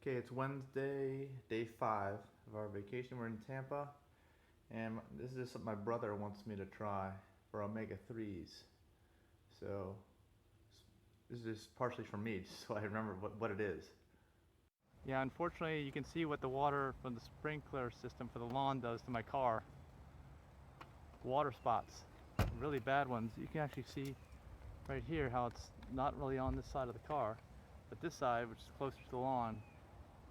Okay, it's Wednesday, day 5 of our vacation. We're in Tampa, and this is something my brother wants me to try for omega-3s. So this is partially for me, just so I remember what it is. Yeah, unfortunately you can see what the water from the sprinkler system for the lawn does to my car. Water spots, really bad ones. You can actually see right here how it's not really on this side of the car, but this side, which is closer to the lawn,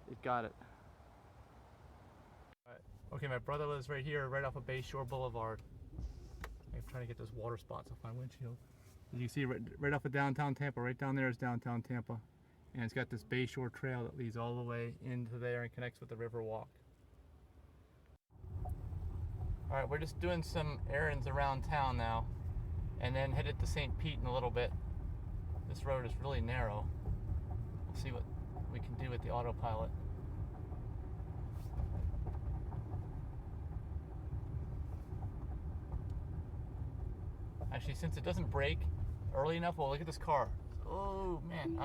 it got it. Okay, my brother lives right here, right off of Bayshore Boulevard. I'm trying to get those water spots off my windshield. As you can see, right off of downtown Tampa, right down there is downtown Tampa. And it's got this Bayshore trail that leads all the way into there and connects with the River Walk. Alright, we're just doing some errands around town now, and then headed to St. Pete in a little bit. This road is really narrow. We'll see what we can do with the AutoPilot. Actually, since it doesn't brake early enough, well, look at this car. Oh man,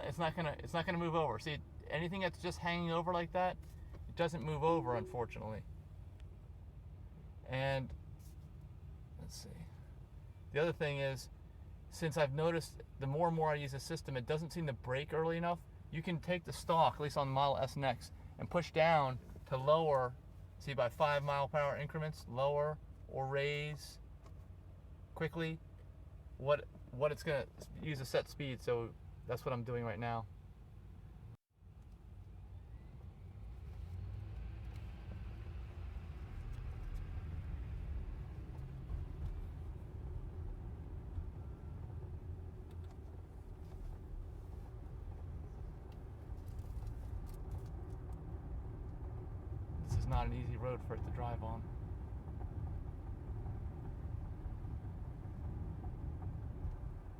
it's not gonna move over. See, anything that's just hanging over like that, it doesn't move over, unfortunately. And let's see. The other thing is, since I've noticed the more and more I use the system, it doesn't seem to brake early enough. You can take the stalk, at least on the Model S and X, and push down to lower. See, by 5 mile/hour increments, lower or raise quickly what it's gonna use a set speed. So that's what I'm doing right now. This is not an easy road for it to drive on.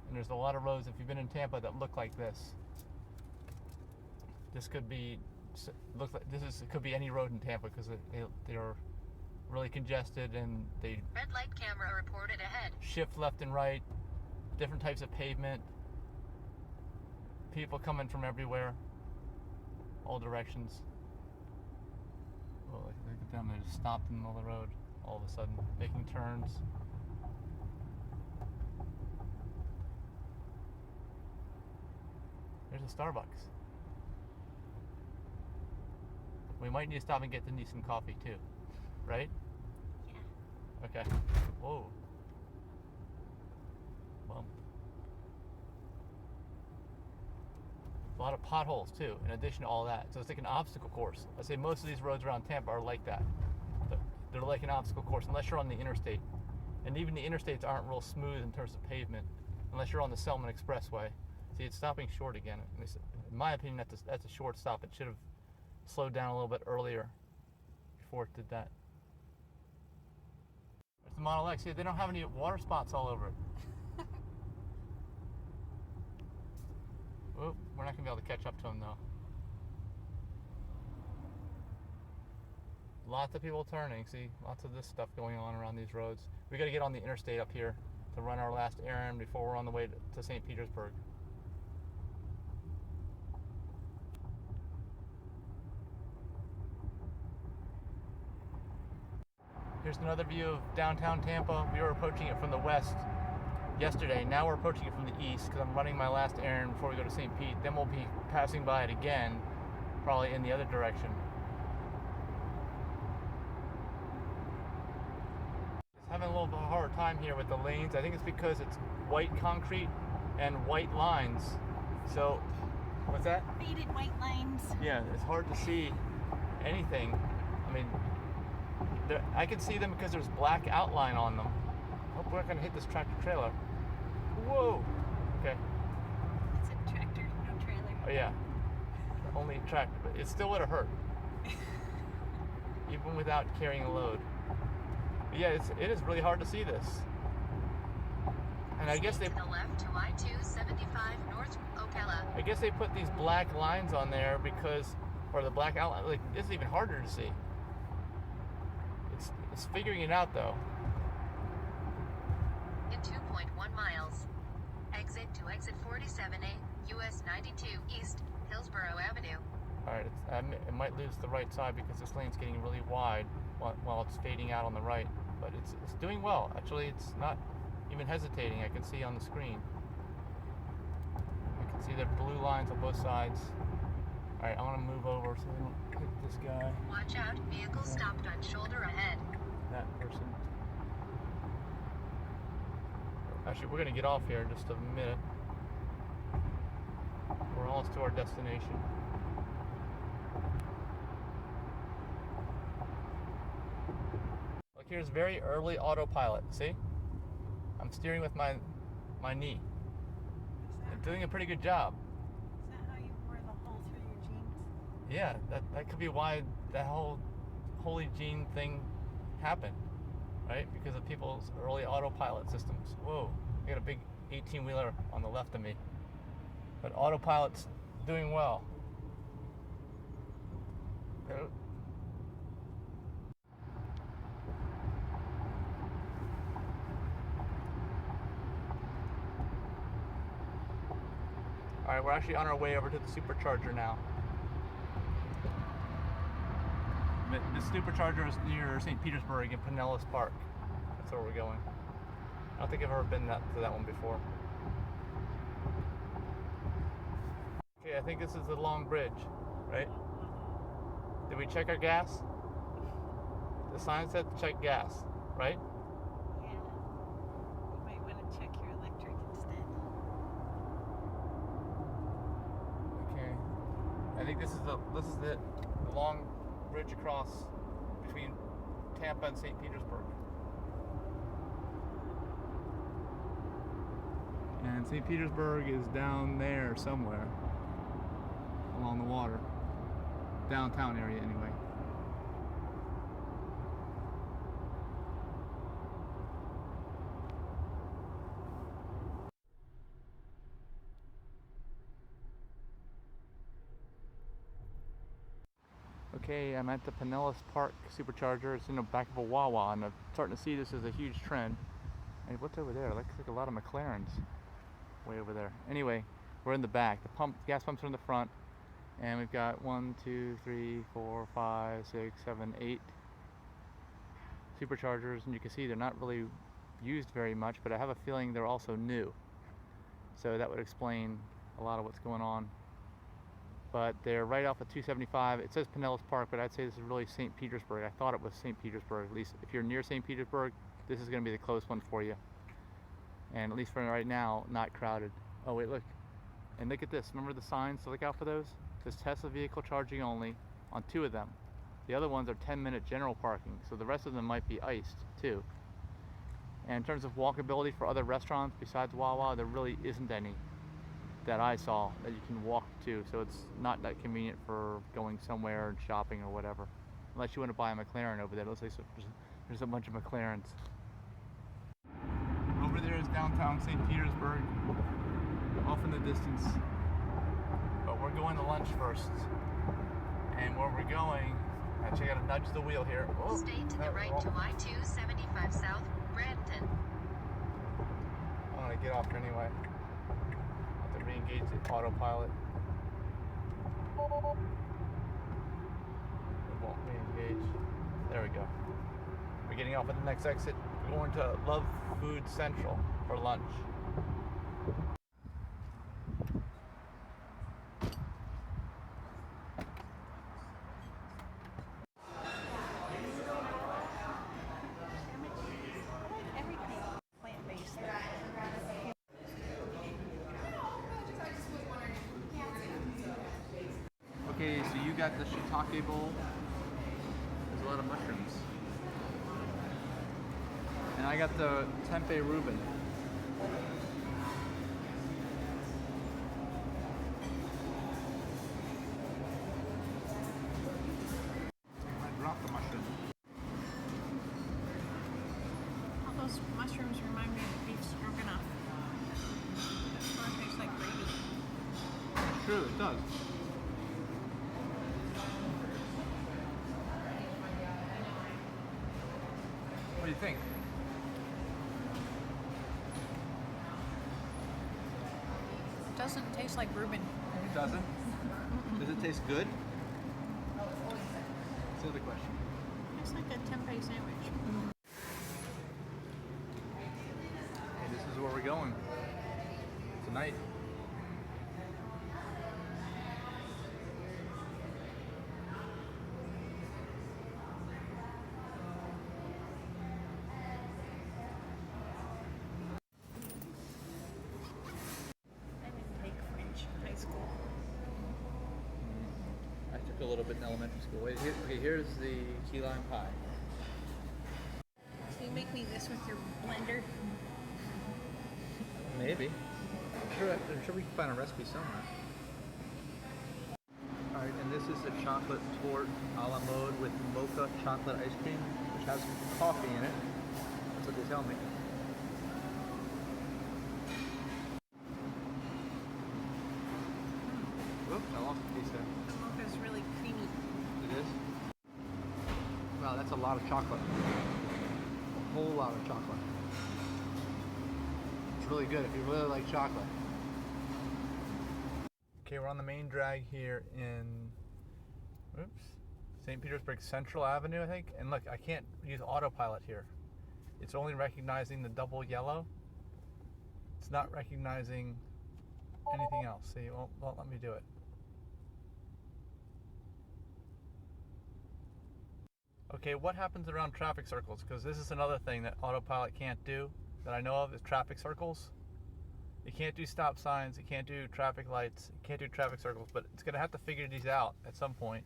And there's a lot of roads, if you've been in Tampa, that look like this. This could be, it could be any road in Tampa, because they're really congested, and they red light camera reported ahead. Shift left and right, different types of pavement, people coming from everywhere, all directions. Well, look at them, they just stopped in the middle of the road all of a sudden, making turns. There's a Starbucks. We might need to stop and get Denise some coffee too, right? Yeah. Okay. Whoa. Well, a lot of potholes too, in addition to all that. So it's like an obstacle course. I say most of these roads around Tampa are like that. They're like an obstacle course, unless you're on the interstate. And even the interstates aren't real smooth in terms of pavement, unless you're on the Selman Expressway. See, it's stopping short again. In my opinion, that's a short stop. It should have slowed down a little bit earlier before it did that. There's the Model X. See, they don't have any water spots all over it. Oh, we're not going to be able to catch up to them, though. Lots of people turning. See, lots of this stuff going on around these roads. We got to get on the interstate up here to run our last errand before we're on the way to St. Petersburg. Here's another view of downtown Tampa. We were approaching it from the west yesterday. Now we're approaching it from the east because I'm running my last errand before we go to St. Pete. Then we'll be passing by it again, probably in the other direction. Just having a little bit of a hard time here with the lanes. I think it's because it's white concrete and white lines. So, what's that? Faded white lines. Yeah, it's hard to see anything. I mean, I can see them because there's black outline on them. I hope we're not going to hit this tractor trailer. Whoa! Okay. It's a tractor, no trailer. Oh yeah. Only tractor, but it still would have hurt. Even without carrying a load. But yeah, it is really hard to see this. And I guess they... To the left to I-275 North Ocala. I guess they put these black lines on there because... Or the black outline. Like, this is even harder to see. It's figuring it out, though. In 2.1 miles. Exit to exit 47A, US 92 East, Hillsborough Avenue. Alright, it might lose the right side because this lane's getting really wide while it's fading out on the right. But it's doing well. Actually, it's not even hesitating. I can see on the screen. I can see the blue lines on both sides. All right, I want to move over so I don't hit this guy. Watch out, vehicle stopped on shoulder ahead. That person. Actually, we're going to get off here in just a minute. We're almost to our destination. Look, here's very early autopilot. See? I'm steering with my knee. I'm doing a pretty good job. Is that how you wore the hole through your jeans? Yeah, that could be why that whole holy gene thing happened, right? Because of people's early autopilot systems. Whoa, I got a big 18-wheeler on the left of me. But autopilot's doing well. All right, we're actually on our way over to the supercharger now. The supercharger is near St. Petersburg in Pinellas Park. That's where we're going. I don't think I've ever been to that one before. Okay, I think this is the long bridge, right? Did we check our gas? The sign said to check gas, right? Yeah. You might want to check your electric instead. Okay. I think this is the long bridge across between Tampa and St. Petersburg. And St. Petersburg is down there somewhere along the water. Downtown area anyway. Okay, I'm at the Pinellas Park Supercharger. It's in the back of a Wawa, and I'm starting to see this as a huge trend. Hey, what's over there? Looks like a lot of McLarens way over there. Anyway, we're in the back. The gas pumps are in the front, and we've got 1, 2, 3, 4, 5, 6, 7, 8 superchargers, and you can see they're not really used very much, but I have a feeling they're also new. So that would explain a lot of what's going on. But they're right off of 275. It says Pinellas Park, but I'd say this is really St. Petersburg. I thought it was St. Petersburg. At least if you're near St. Petersburg, this is going to be the close one for you. And at least for right now, not crowded. Oh wait, look. And look at this. Remember the signs to look out for those? It says Tesla vehicle charging only on 2 of them. The other ones are 10-minute general parking, so the rest of them might be iced too. And in terms of walkability for other restaurants besides Wawa, there really isn't any that I saw that you can walk to, so it's not that convenient for going somewhere and shopping or whatever. Unless you want to buy a McLaren over there. It looks like there's a bunch of McLarens. Over there is downtown St. Petersburg, off in the distance. But we're going to lunch first. And where we're going, actually I gotta nudge the wheel here. Oh, Stay to the right to I-275 South, Bradenton. I'm gonna get off here anyway. I have to re-engage the autopilot. It won't re-engage. There we go. We're getting off at the next exit. We're going to Love Food Central for lunch. Everything plant-based. Okay, so you got the shiitake bowl. There's a lot of mushrooms. And I got the tempeh Reuben. I dropped the mushroom. All those mushrooms remind me of beef stroganoff. That sort of tastes like gravy. True, it does. What do you think? Doesn't taste like Reuben. It doesn't? Does it taste good? That's the other question. It's like a tempeh sandwich. And this is where we're going tonight. I didn't take French in high school. I took a little bit in elementary school. Wait, here, okay, here's the key lime pie. Can you make me this with your blender? Maybe. I'm sure we can find a recipe somewhere. Alright, and this is the chocolate torte a la mode with mocha chocolate ice cream, which has coffee in it. That's what they tell me. Whoops, I lost a piece there. The mocha is really creamy. It is? Wow, that's a lot of chocolate. A whole lot of chocolate. It's really good if you really like chocolate. Okay, we're on the main drag here in St. Petersburg Central Avenue, I think. And look, I can't use AutoPilot here. It's only recognizing the double yellow. It's not recognizing anything else. See, it won't let me do it. Okay, what happens around traffic circles? Because this is another thing that AutoPilot can't do that I know of is traffic circles. It can't do stop signs, it can't do traffic lights, it can't do traffic circles, but it's going to have to figure these out at some point.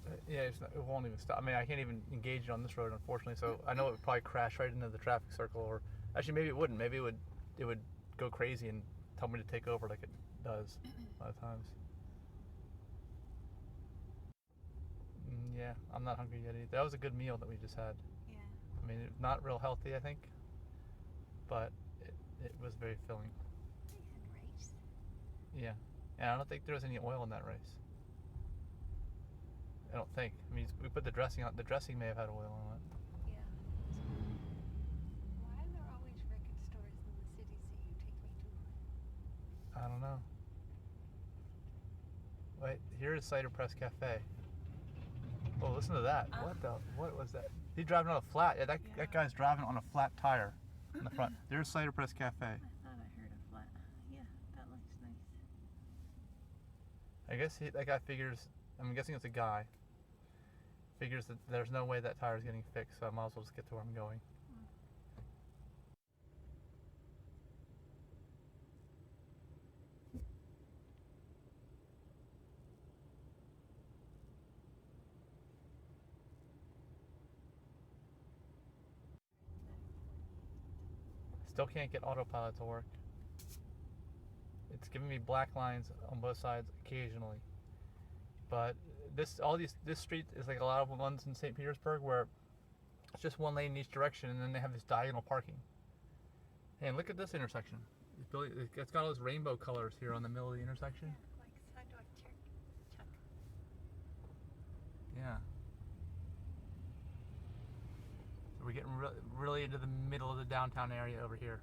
Does it yield? Yeah, it won't even stop. I mean, I can't even engage it on this road, unfortunately, so I know it would probably crash right into the traffic circle, or actually maybe it wouldn't. Maybe it would go crazy and tell me to take over like it does a lot of times. Yeah, I'm not hungry yet either. That was a good meal that we just had. Yeah. I mean, not real healthy, I think, but it was very filling. They had rice. Yeah, and I don't think there was any oil in that rice. I don't think. I mean, we put the dressing on. The dressing may have had oil on it. Yeah. Why are there always record stores in the cities that you take me to? I don't know. Wait, here is Cider Press Cafe. Oh, listen to that. What was that? He's driving on a flat. Yeah, that guy's driving on a flat tire in the front. There's Cider Press Cafe. I thought I heard a flat. Yeah, that looks nice. I guess that guy figures, I'm guessing it's a guy, figures that there's no way that tire is getting fixed, so I might as well just get to where I'm going. Still can't get AutoPilot to work. It's giving me black lines on both sides occasionally. But this street is like a lot of ones in St. Petersburg where it's just one lane in each direction and then they have this diagonal parking. And look at this intersection. It's got all those rainbow colors here on the middle of the intersection. Yeah, like sidewalk chuck. Yeah. So we're getting really into the middle of the downtown area over here.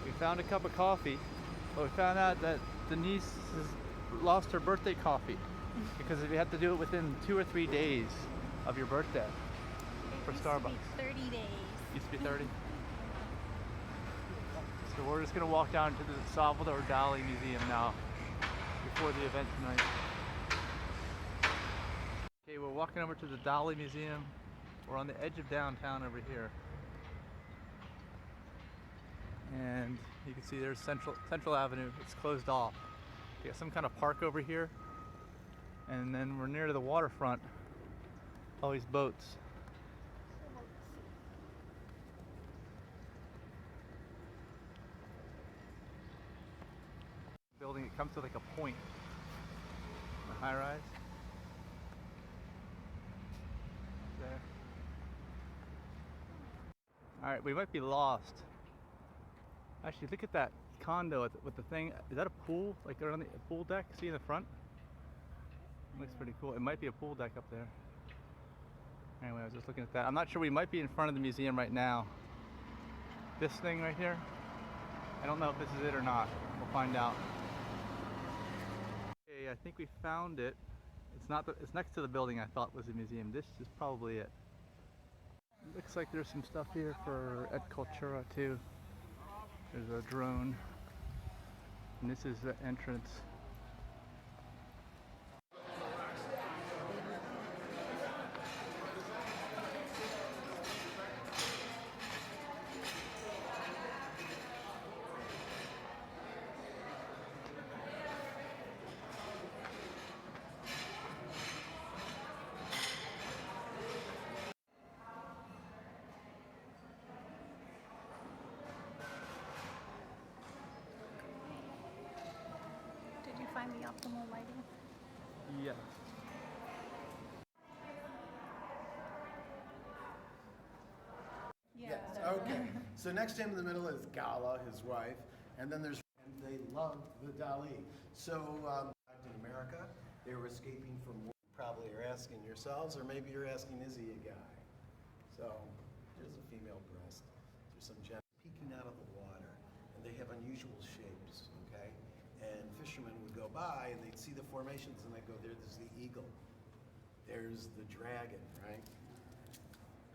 We found a cup of coffee, but we found out that Denise has lost her birthday coffee because we have to do it within 2 or 3 days of your birthday for Starbucks. It used to be 30 days. Used to be 30. So we're just gonna walk down to the Salvador Dali Museum now before the event tonight. Okay, we're walking over to the Dali Museum. We're on the edge of downtown over here. And you can see there's Central Avenue. It's closed off. We got some kind of park over here. And then we're near the waterfront. All these boats. Building, it comes to like a point. A high rise. There. Alright, we might be lost. Actually, look at that condo with the thing. Is that a pool? Like they're on the pool deck? See in the front? Looks pretty cool. It might be a pool deck up there. Anyway, I was just looking at that. I'm not sure. We might be in front of the museum right now. This thing right here. I don't know if this is it or not. We'll find out. Okay, I think we found it. It's not. It's next to the building I thought was a museum. This is probably it. Looks like there's some stuff here for Et Cultura too. There's a drone. And this is the entrance. Did you find the optimal lighting? Yeah. Yes, okay. So next to him in the middle is Gala, his wife, and then there's, and they loved the Dali. So in America, they were escaping from war. You probably are asking yourselves, or maybe you're asking, is he a guy? So there's a female breast. There's some gems peeking out of the water, and they have unusual shapes, okay? And fishermen would go by, and they'd see the formations, and they'd go, there's the eagle. There's the dragon, right?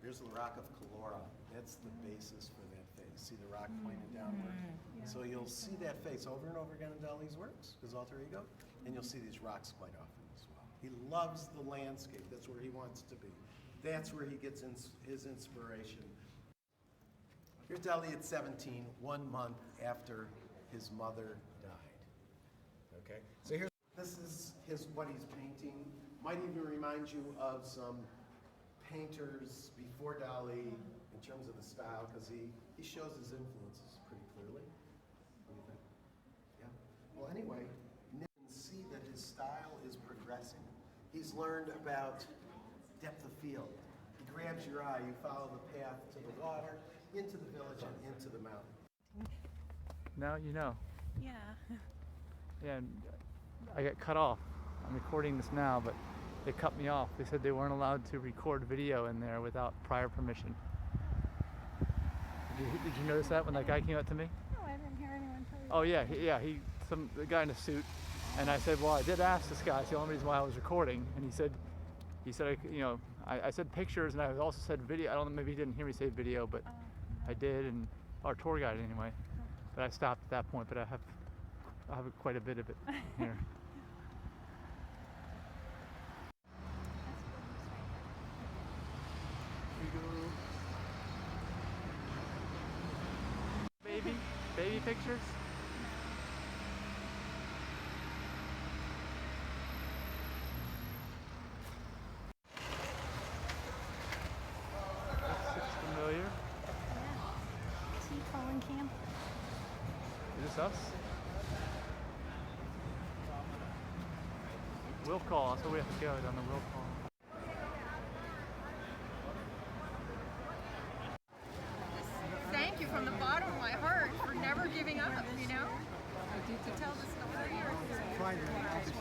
Here's the rock of Calora. That's the basis for that face. See the rock pointed downward? Yeah. So you'll see that face over and over again in Dali's works, his alter ego, and you'll see these rocks quite often as well. He loves the landscape. That's where he wants to be. That's where he gets his inspiration. Here's Dali at 17, 1 month after his mother died. Okay? So this is what he's painting. Might even remind you of some painters before Dali in terms of the style, because he shows his influences pretty clearly. What do you think? Yeah. Well, anyway, you can see that his style is progressing. He's learned about depth of field. He grabs your eye, you follow the path to the water, into the village, and into the mountain. Now you know. Yeah. Yeah, and I got cut off. I'm recording this now, but they cut me off. They said they weren't allowed to record video in there without prior permission. Did you notice that when that guy came up to me? No, I didn't hear anyone tell you. Oh yeah, the guy in a suit, and I said, well, I did ask this guy. It's the only reason why I was recording, and he said, I said pictures, and I also said video. I don't know, maybe he didn't hear me say video, but I did, and our tour guide anyway. But I stopped at that point. But I have quite a bit of it here. Baby pictures? Looks familiar. Yeah. Sea Colin Camp. Is this us? Will call, that's where we have to go, down the will call. Thank you from the bottom of my heart for never giving up, you know? To tell the story or yes.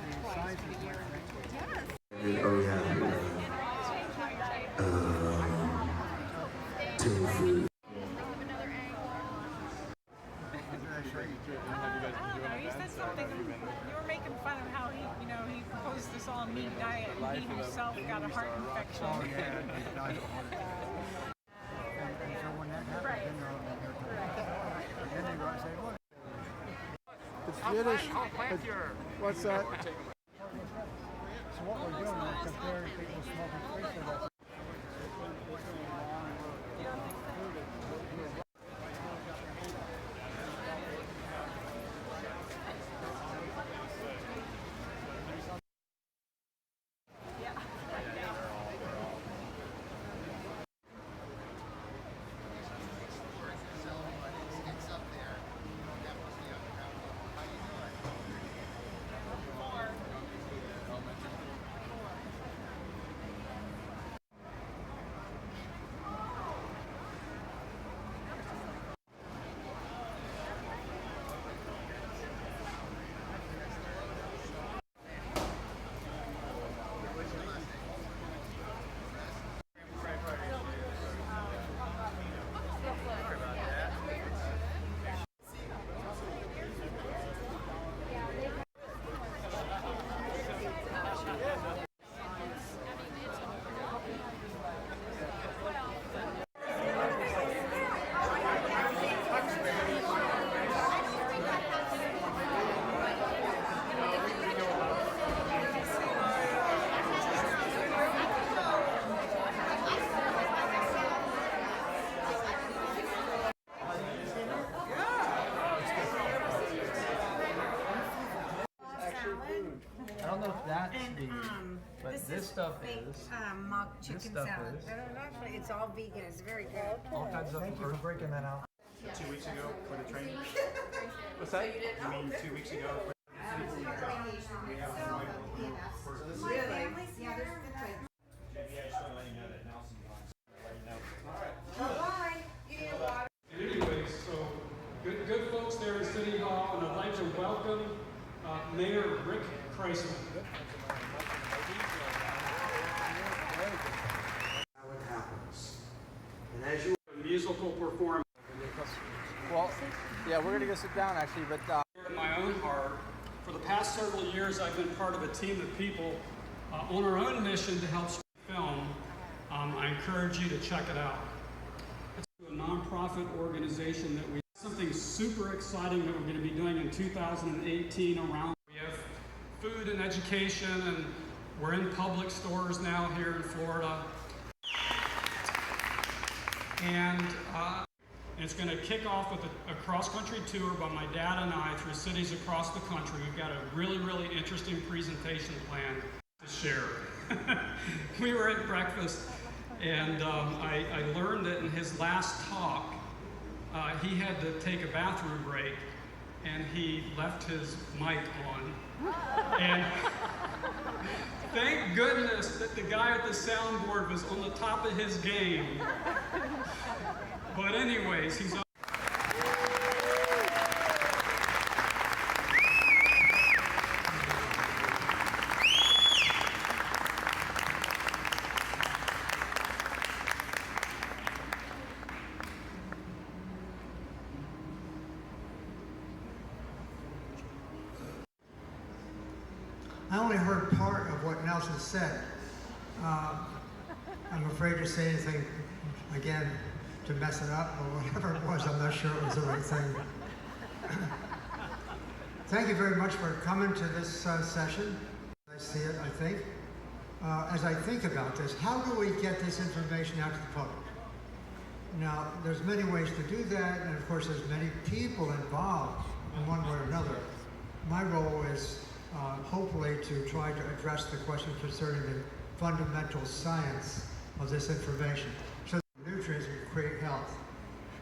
You said something, you were making fun of how he proposed this all meat diet and he himself got a heart infection. Oh, yeah, it does. And so when that happened, then they go and say, look. It's Yiddish. What's that? So what we're doing is comparing people smoking fish with us. I don't know if that's And vegan, but this this is stuff fake, is. mock chicken stuff salad. is. And actually, it's all vegan. It's very good. All kinds of Thank you for breaking that out. 2 weeks ago for the training. What's that? I mean, 2 weeks ago. Anyway, so good folks there in City Hall, and I'd like to welcome Mayor Rick Kreisman. How it happens. And as you Musical performance. Well, yeah, we're gonna go sit down actually, but In my own heart, for the past several years, I've been part of a team of people on our own mission to help film. I encourage you to check it out. It's a nonprofit organization that we something super exciting that we're going to be doing in 2018 around. We have food and education, and we're in public stores now here in Florida. And it's going to kick off with a cross-country tour by my dad and I through cities across the country. We've got a really, really interesting presentation planned to share. We were at breakfast, and I learned that in his last talk, he had to take a bathroom break, and he left his mic on. And thank goodness that the guy at the soundboard was on the top of his game. But anyways, he's on. I only heard part of what Nelson said. I'm afraid to say anything again to mess it up or whatever it was. I'm not sure it was the right thing. Thank you very much for coming to this session. I see it, I think. As I think about this, how do we get this information out to the public? Now, there's many ways to do that, and of course there's many people involved in one way or another. My role is hopefully to try to address the question concerning the fundamental science of this information. So nutrients create health.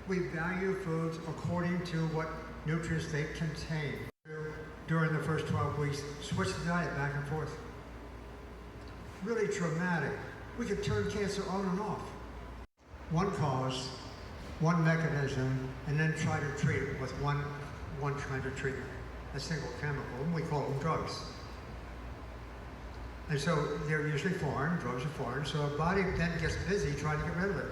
We value foods according to what nutrients they contain. During the first 12 weeks, switch the diet back and forth. Really traumatic. We could turn cancer on and off. One cause, one mechanism, and then try to treat it with one kind of treatment. A single chemical, and we call them drugs. And so they're usually foreign, drugs are foreign, so our body then gets busy trying to get rid of it.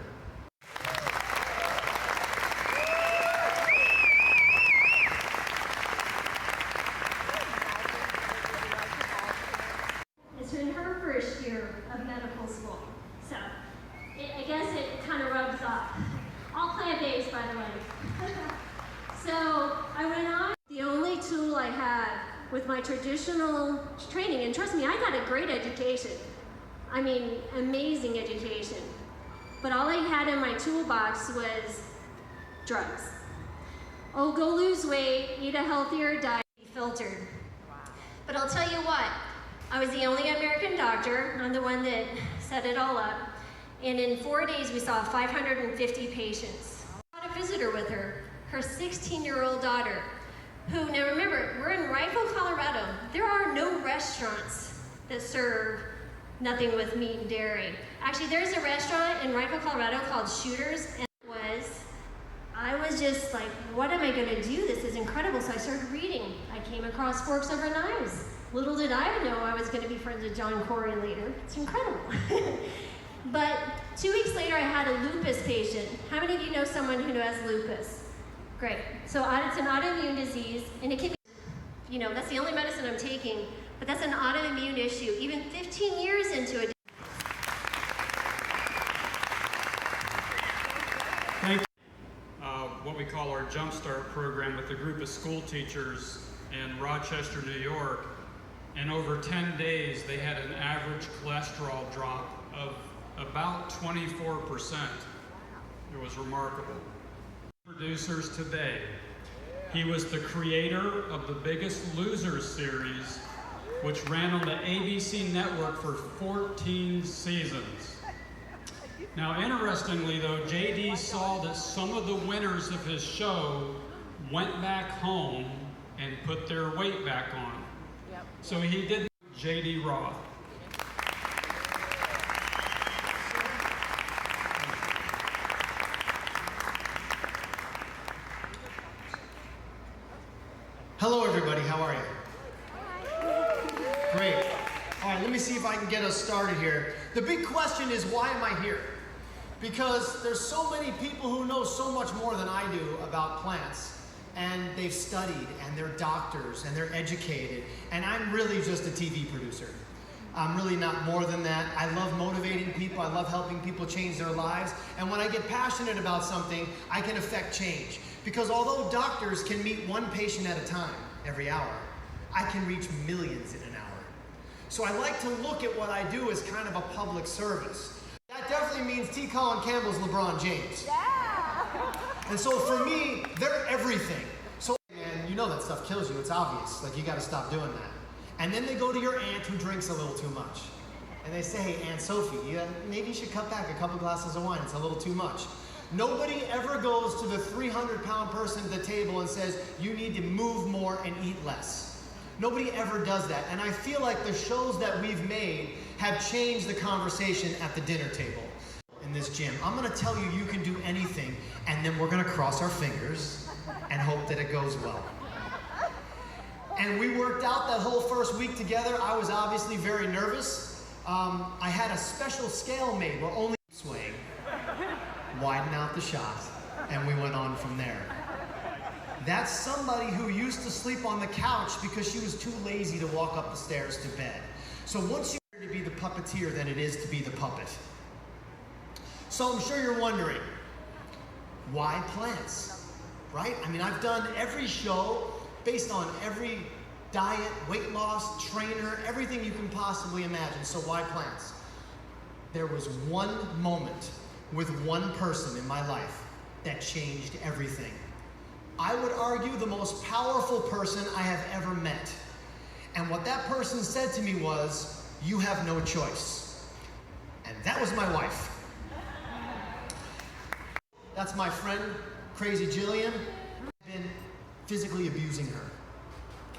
It's in her first year of medical school, so I guess it kind of rubs off. All plant-based, by the way. So I went on. The only tool I had with my traditional training, and trust me, I got a great education. I mean, amazing education. But all I had in my toolbox was drugs. Oh, go lose weight, eat a healthier diet, be filtered. But I'll tell you what, I was the only American doctor. I'm the one that set it all up. And in 4 days, we saw 550 patients. I had a visitor with her 16-year-old daughter, who, now remember, we're in Rifle, Colorado. There are no restaurants that serve nothing with meat and dairy. Actually, there's a restaurant in Rifle, Colorado called Shooters, and I was just like, what am I gonna do? This is incredible. So I started reading. I came across Forks Over Knives. Little did I know I was gonna be friends with John Corey later. It's incredible. But 2 weeks later, I had a lupus patient. How many of you know someone who has lupus? Great. So it's an autoimmune disease, and it can be, you know, that's the only medicine I'm taking, but that's an autoimmune issue, even 15 years into it. Thank you. What we call our Jumpstart program with a group of school teachers in Rochester, New York. And over 10 days, they had an average cholesterol drop of about 24%. It was remarkable. Producers today. He was the creator of the Biggest Losers series, which ran on the ABC network for 14 seasons. Now, interestingly though, JD saw that some of the winners of his show went back home and put their weight back on. So he did JD Roth. Hello everybody, how are you? Great. All right, let me see if I can get us started here. The big question is, why am I here? Because there's so many people who know so much more than I do about plants, and they've studied, and they're doctors, and they're educated, and I'm really just a TV producer. I'm really not more than that. I love motivating people, I love helping people change their lives, and when I get passionate about something, I can affect change. Because although doctors can meet one patient at a time every hour, I can reach millions in an hour. So I like to look at what I do as kind of a public service. That definitely means T. Colin Campbell's LeBron James. Yeah. And so for me, they're everything. So, and you know that stuff kills you, it's obvious. Like, you gotta stop doing that. And then they go to your aunt who drinks a little too much. And they say, hey, Aunt Sophie, maybe you should cut back a couple glasses of wine, it's a little too much. Nobody ever goes to the 300-pound person at the table and says, you need to move more and eat less. Nobody ever does that. And I feel like the shows that we've made have changed the conversation at the dinner table in this gym. I'm gonna tell you, you can do anything, and then we're gonna cross our fingers and hope that it goes well. And we worked out that whole first week together. I was obviously very nervous. I had a special scale made where only swaying. Widen out the shot, and we went on from there. That's somebody who used to sleep on the couch because she was too lazy to walk up the stairs to bed. So once you're to be the puppeteer than it is to be the puppet. So I'm sure you're wondering, why plants, right? I mean, I've done every show based on every diet, weight loss, trainer, everything you can possibly imagine. So why plants? There was one moment with one person in my life that changed everything. I would argue the most powerful person I have ever met. And what that person said to me was, you have no choice. And that was my wife. That's my friend, Crazy Jillian. I've been physically abusing her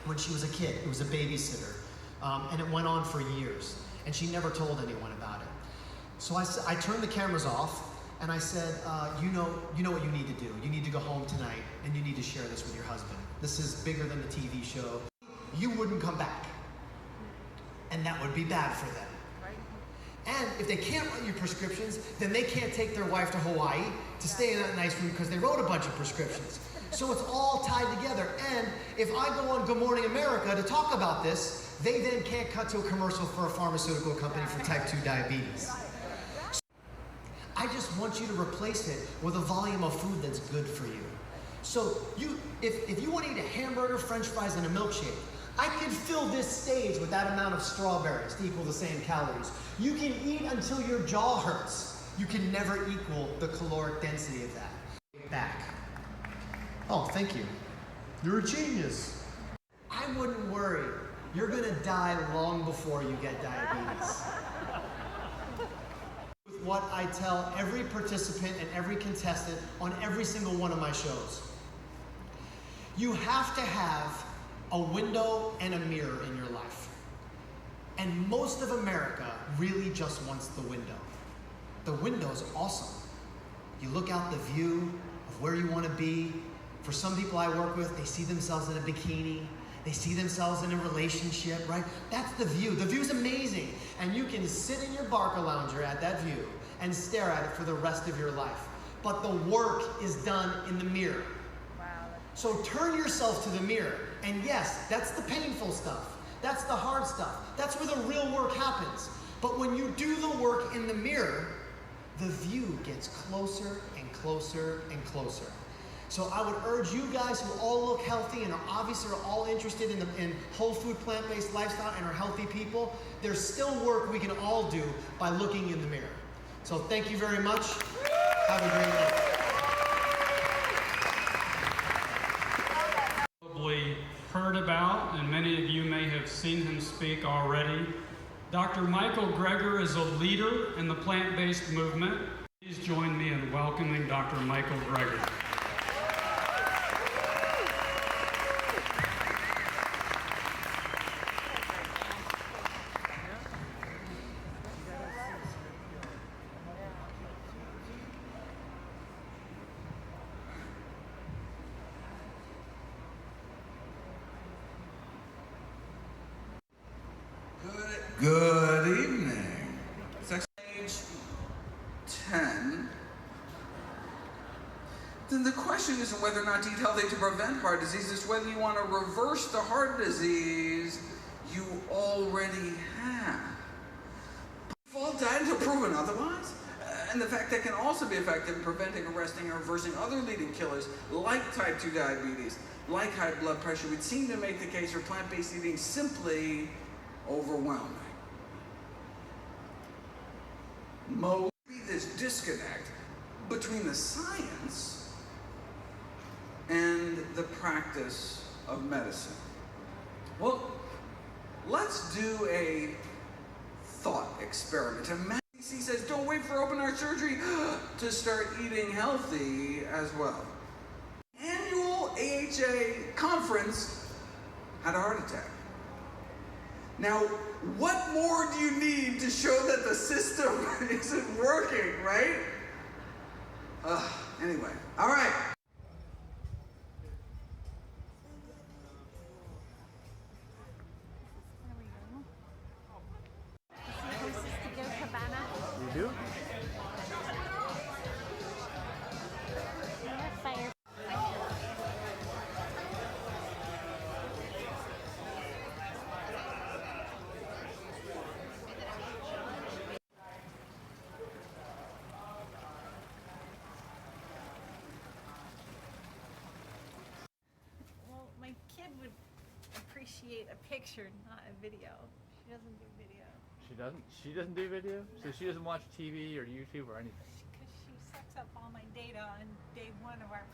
when she was a kid. It was a babysitter. And it went on for years. And she never told anyone about it. So I turned the cameras off and I said, you know what you need to do. You need to go home tonight and you need to share this with your husband. This is bigger than the TV show. You wouldn't come back. And that would be bad for them. And if they can't write you prescriptions, then they can't take their wife to Hawaii to stay in that nice room because they wrote a bunch of prescriptions. So it's all tied together. And if I go on Good Morning America to talk about this, they then can't cut to a commercial for a pharmaceutical company for type 2 diabetes. I just want you to replace it with a volume of food that's good for you. So if you want to eat a hamburger, french fries, and a milkshake, I can fill this stage with that amount of strawberries to equal the same calories. You can eat until your jaw hurts. You can never equal the caloric density of that. Back. Oh, thank you. You're a genius. I wouldn't worry. You're gonna die long before you get diabetes. What I tell every participant and every contestant on every single one of my shows. You have to have a window and a mirror in your life. And most of America really just wants the window. The window is awesome. You look out the view of where you want to be. For some people I work with, they see themselves in a bikini. They see themselves in a relationship, right? That's the view. The view's amazing. And you can sit in your Barca lounger at that view and stare at it for the rest of your life. But the work is done in the mirror. Wow. So turn yourself to the mirror. And yes, that's the painful stuff. That's the hard stuff. That's where the real work happens. But when you do the work in the mirror, the view gets closer and closer and closer. So I would urge you guys who all look healthy and are obviously all interested in whole food, plant-based lifestyle and are healthy people, there's still work we can all do by looking in the mirror. So thank you very much. Have a great night. Probably heard about, and many of you may have have seen him speak already. Dr. Michael Greger is a leader in the plant-based movement. Please join me in welcoming Dr. Michael Greger. Good evening. Section page 10. Then the question isn't whether or not to eat healthy to prevent heart disease, it's whether you want to reverse the heart disease you already have. Fall diet until proven otherwise. And the fact that can also be effective in preventing, arresting, or reversing other leading killers like type 2 diabetes, like high blood pressure, would seem to make the case for plant-based eating simply overwhelming. Be this disconnect between the science and the practice of medicine. Well, let's do a thought experiment. Imagine he says, don't wait for open heart surgery to start eating healthy as well. Annual AHA conference had a heart attack. Now, what more do you need to show that the system isn't working, right? Anyway, all right. You do? Well, my kid would appreciate a picture, not a video. She doesn't do video. She doesn't? She doesn't do video? So she doesn't watch TV or YouTube or anything? Because she sucks up all my data on day one of our